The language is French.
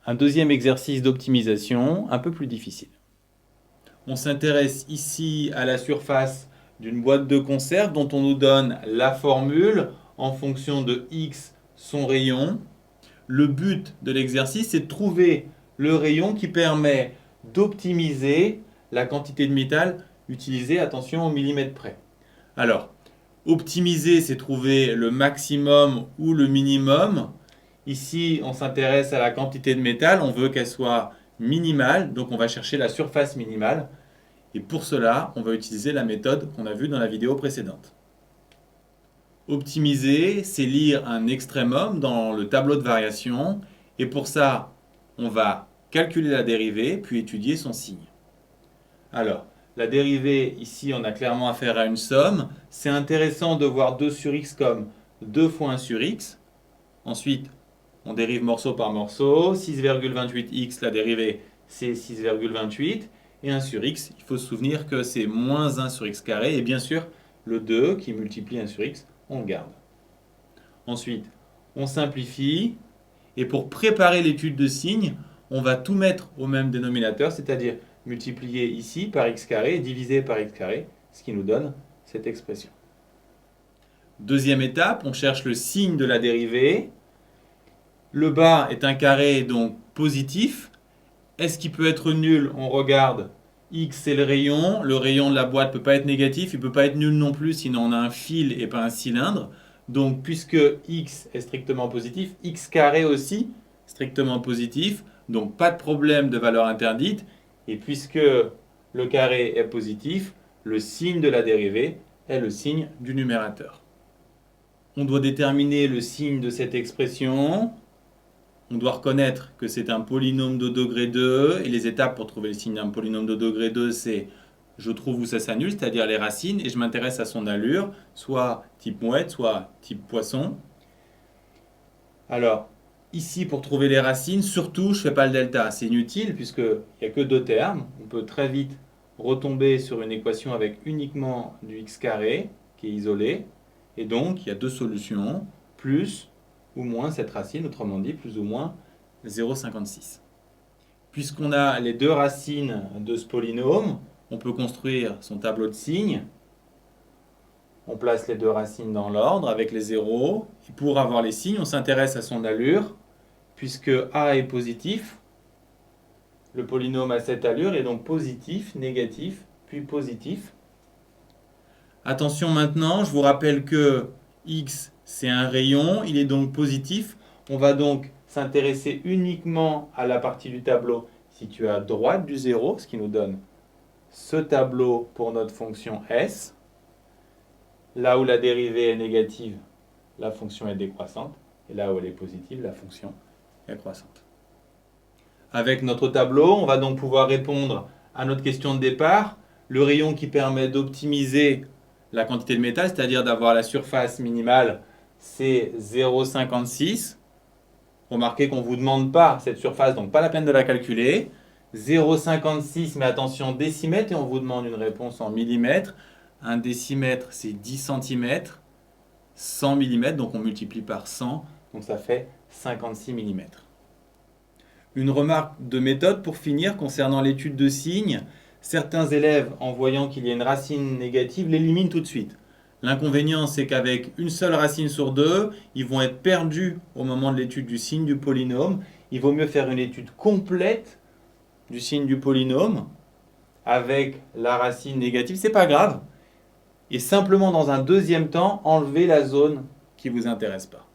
un deuxième exercice d'optimisation un peu plus difficile. On s'intéresse ici à la surface d'une boîte de conserve dont on nous donne la formule en fonction de x, son rayon. Le but de l'exercice, c'est de trouver le rayon qui permet d'optimiser la quantité de métal utilisée, attention, au millimètre près. Alors, optimiser, c'est trouver le maximum ou le minimum. Ici, on s'intéresse à la quantité de métal, on veut qu'elle soit minimale, donc on va chercher la surface minimale. Et pour cela, on va utiliser la méthode qu'on a vue dans la vidéo précédente. Optimiser, c'est lire un extrémum dans le tableau de variation. Et pour ça, on va calculer la dérivée, puis étudier son signe. Alors, la dérivée, ici, on a clairement affaire à une somme. C'est intéressant de voir 2 sur x comme 2 fois 1 sur x. Ensuite, on dérive morceau par morceau. 6,28x, la dérivée, c'est 6,28. Et 1 sur x, il faut se souvenir que c'est moins 1 sur x carré. Et bien sûr, le 2 qui multiplie 1 sur x, on le garde. Ensuite, on simplifie. Et pour préparer l'étude de signes, on va tout mettre au même dénominateur, c'est-à-dire multiplier ici par x carré et diviser par x carré, ce qui nous donne cette expression. Deuxième étape, on cherche le signe de la dérivée. Le bas est un carré, donc positif. Est-ce qu'il peut être nul? On regarde. X, c'est le rayon. Le rayon de la boîte ne peut pas être négatif. Il ne peut pas être nul non plus, sinon on a un fil et pas un cylindre. Donc, puisque x est strictement positif, x carré aussi strictement positif. Donc, pas de problème de valeur interdite. Et puisque le carré est positif, le signe de la dérivée est le signe du numérateur. On doit déterminer le signe de cette expression. On doit reconnaître que c'est un polynôme de degré 2. Et les étapes pour trouver le signe d'un polynôme de degré 2, c'est je trouve où ça s'annule, c'est-à-dire les racines, et je m'intéresse à son allure, soit type mouette, soit type poisson. Alors, ici, pour trouver les racines, surtout, je ne fais pas le delta. C'est inutile, puisqu'il n'y a que 2 termes. On peut très vite retomber sur une équation avec uniquement du x carré, qui est isolé. Et donc, il y a 2 solutions, plus ou moins cette racine, autrement dit, plus ou moins 0,56. Puisqu'on a les 2 racines de ce polynôme, on peut construire son tableau de signes. On place les 2 racines dans l'ordre avec les zéros. Et pour avoir les signes, on s'intéresse à son allure. Puisque a est positif, le polynôme a cette allure, et donc positif, négatif, puis positif. Attention maintenant, je vous rappelle que x, c'est un rayon, il est donc positif. On va donc s'intéresser uniquement à la partie du tableau située à droite du 0, ce qui nous donne ce tableau pour notre fonction s. Là où la dérivée est négative, la fonction est décroissante. Et là où elle est positive, la fonction est croissante. Avec notre tableau, on va donc pouvoir répondre à notre question de départ. Le rayon qui permet d'optimiser la quantité de métal, c'est-à-dire d'avoir la surface minimale, c'est 0,56. Remarquez qu'on ne vous demande pas cette surface, donc pas la peine de la calculer. 0,56, mais attention, décimètre, et on vous demande une réponse en millimètres. Un décimètre, c'est 10 cm. 100 mm, donc on multiplie par 100, donc ça fait 56 mm. Une remarque de méthode pour finir concernant l'étude de signes. Certains élèves, en voyant qu'il y a une racine négative, l'éliminent tout de suite. L'inconvénient, c'est qu'avec une seule racine sur 2, ils vont être perdus au moment de l'étude du signe du polynôme. Il vaut mieux faire une étude complète du signe du polynôme avec la racine négative, c'est pas grave. Et simplement dans un deuxième temps, enlever la zone qui ne vous intéresse pas.